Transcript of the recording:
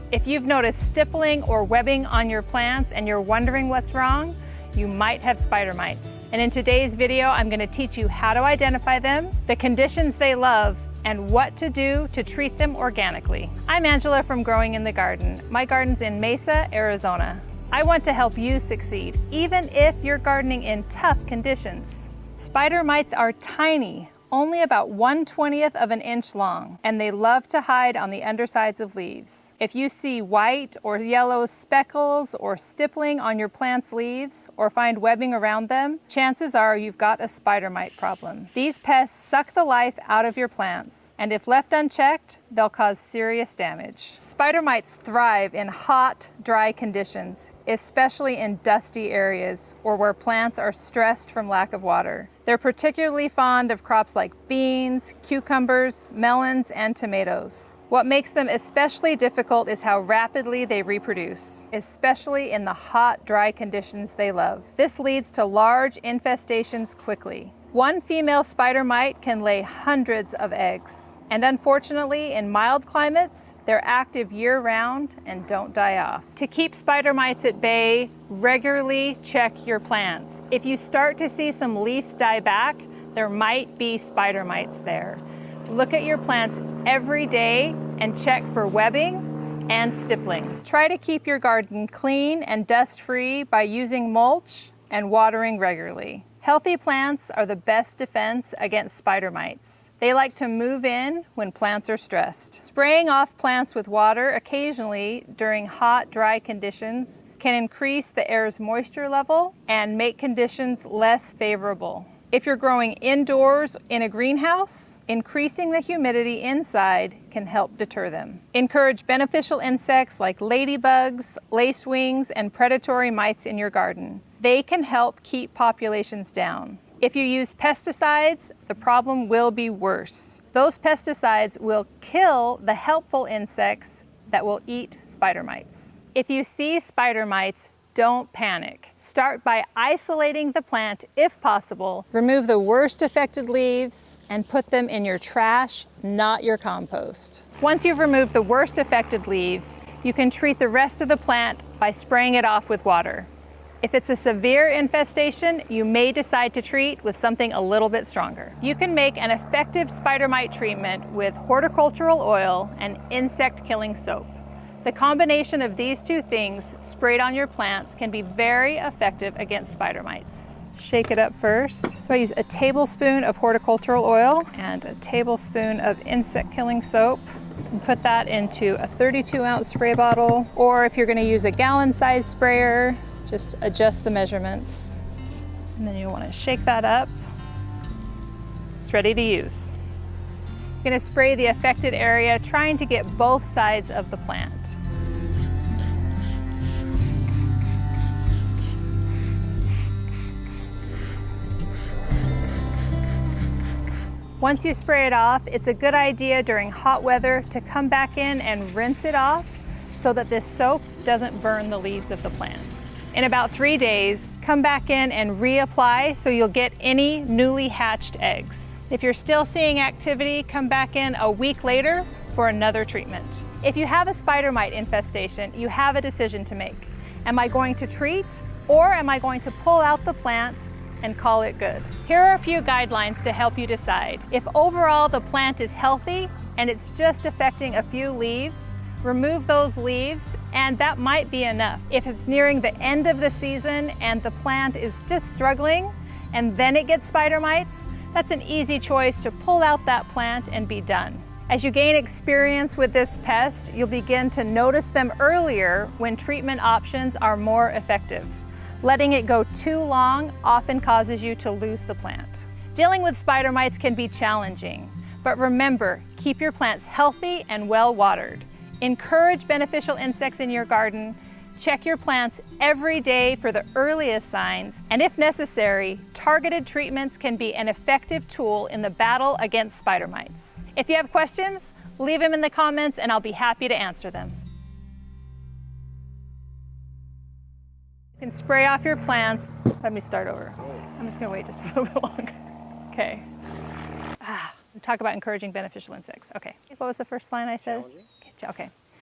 If you've noticed stippling or webbing on your plants and you're wondering what's wrong, you might have spider mites. And in today's video, I'm going to teach you how to identify them, the conditions they love, and what to do to treat them organically. I'm Angela from Growing in the Garden. My garden's in Mesa, Arizona. I want to help you succeed, even if you're gardening in tough conditions. Spider mites are tiny, only about 1/20th of an inch long, and they love to hide on the undersides of leaves. If you see white or yellow speckles or stippling on your plant's leaves or find webbing around them, chances are you've got a spider mite problem. These pests suck the life out of your plants, and if left unchecked, they'll cause serious damage. Spider mites thrive in hot, dry conditions, especially in dusty areas or where plants are stressed from lack of water. They're particularly fond of crops like beans, cucumbers, melons, and tomatoes. What makes them especially difficult is how rapidly they reproduce, especially in the hot, dry conditions they love. This leads to large infestations quickly. One female spider mite can lay hundreds of eggs. And unfortunately, in mild climates, they're active year-round and don't die off. To keep spider mites at bay, regularly check your plants. If you start to see some leaves die back, there might be spider mites there. Look at your plants every day and check for webbing and stippling. Try to keep your garden clean and dust-free by using mulch and watering regularly. Healthy plants are the best defense against spider mites. They like to move in when plants are stressed. Spraying off plants with water occasionally during hot, dry conditions can increase the air's moisture level and make conditions less favorable. If you're growing indoors in a greenhouse, increasing the humidity inside can help deter them. Encourage beneficial insects like ladybugs, lacewings, and predatory mites in your garden. They can help keep populations down. If you use pesticides, the problem will be worse. Those pesticides will kill the helpful insects that will eat spider mites. If you see spider mites, don't panic. Start by isolating the plant if possible. Remove the worst affected leaves and put them in your trash, not your compost. Once you've removed the worst affected leaves, you can treat the rest of the plant by spraying it off with water. If it's a severe infestation, you may decide to treat with something a little bit stronger. You can make an effective spider mite treatment with horticultural oil and insect-killing soap. The combination of these two things sprayed on your plants can be very effective against spider mites. Shake it up first. So I use a tablespoon of horticultural oil and a tablespoon of insect-killing soap. And put that into a 32-ounce spray bottle, or if you're going to use a gallon-sized sprayer, just adjust the measurements. And then you want to shake that up. It's ready to use. You're going to spray the affected area, trying to get both sides of the plant. Once you spray it off, it's a good idea during hot weather to come back in and rinse it off so that this soap doesn't burn the leaves of the plants. In about 3 days, come back in and reapply so you'll get any newly hatched eggs. If you're still seeing activity, come back in a week later for another treatment. If you have a spider mite infestation, you have a decision to make. Am I going to treat, or am I going to pull out the plant and call it good? Here are a few guidelines to help you decide. If overall the plant is healthy and it's just affecting a few leaves, remove those leaves, and that might be enough. If it's nearing the end of the season and the plant is just struggling and then it gets spider mites, that's an easy choice to pull out that plant and be done. As you gain experience with this pest, you'll begin to notice them earlier when treatment options are more effective. Letting it go too long often causes you to lose the plant. Dealing with spider mites can be challenging, but remember, keep your plants healthy and well watered. Encourage beneficial insects in your garden. Check your plants every day for the earliest signs, and if necessary, targeted treatments can be an effective tool in the battle against spider mites. If you have questions, leave them in the comments and I'll be happy to answer them. You can spray off your plants. Let me start over. I'm just gonna wait just a little bit longer. Okay. Talk about encouraging beneficial insects. Okay. What was the first line I said? Okay.